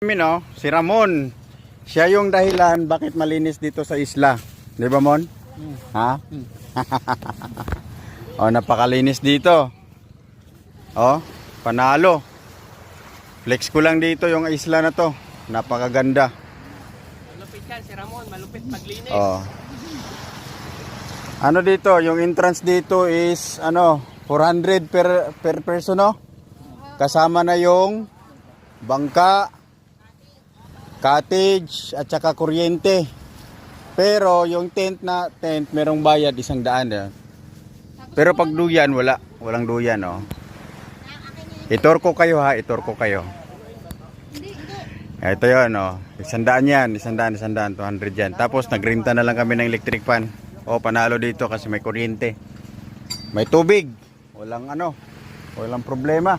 No, si Ramon, siya yung dahilan bakit malinis dito sa isla. Di ba, Mon? Ha? Oh, napakalinis dito. Oh, panalo. Flex ko lang dito yung isla na to. Napakaganda. Malupit yan si Ramon, malupit maglinis. Oh. Ano dito, yung entrance dito is 400 per person, no? Kasama na yung bangka, cottage at saka kuryente. Pero yung tent merong bayad 100 eh. Pero pag duyan walang duyan, no. Itor ko kayo ha, itor ko kayo. Ito 'yon, no. 100 yan, 100, 200 yan. Tapos nagrenta na lang kami ng electric fan. Oh, panalo dito kasi may kuryente. May tubig. Walang problema.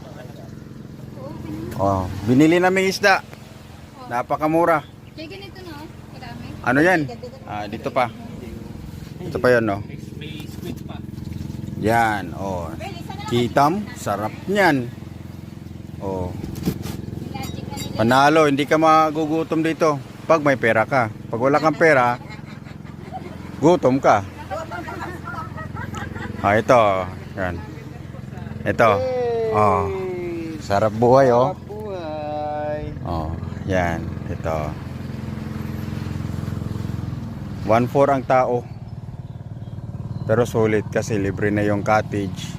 Oh, binili namin isda. Napakamura. Kaya ganito, no? Kadami. Ano yan? Dito pa. Ito pa yun, no? May squid pa. Yan, oh. Kitam, sarap niyan. Oh. Panalo, hindi ka magugutom dito. Pag may pera ka. Pag wala kang pera, gutom ka. Ito. Yan. Ito. Oh. Sarap buhay, oh. Oh, yan. Ito. 1,400 ang tao. Pero sulit kasi libre na yung cottage.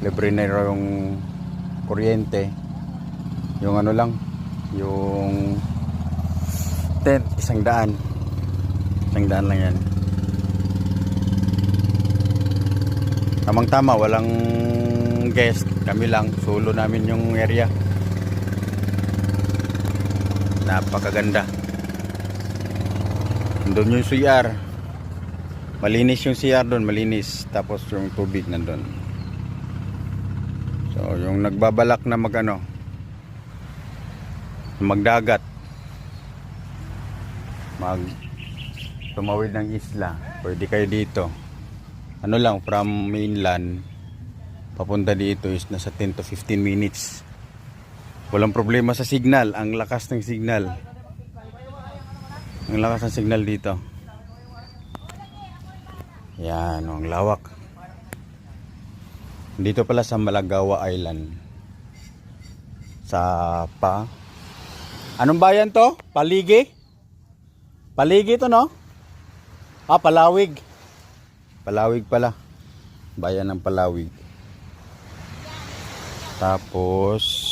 Libre na yung kuryente. Yung yung tent, 100. 100 lang yan. Tamang-tama, walang guest. Kami lang, solo namin yung area. Napakaganda. Doon yung CR. Malinis yung CR doon, malinis. Tapos yung tubig nandun. So, yung nagbabalak na magdagat. Tumawid ng isla. Pwede kayo dito. From mainland papunta dito is nasa 10 to 15 minutes. Walang problema sa signal. Ang lakas ng signal. Ang lakas ng signal dito. Yan, ang lawak. Dito pala sa Malagawa Island. Anong bayan to? Paligi? Paligi to, no? Palawig. Palawig pala. Bayan ng Palawig. Tapos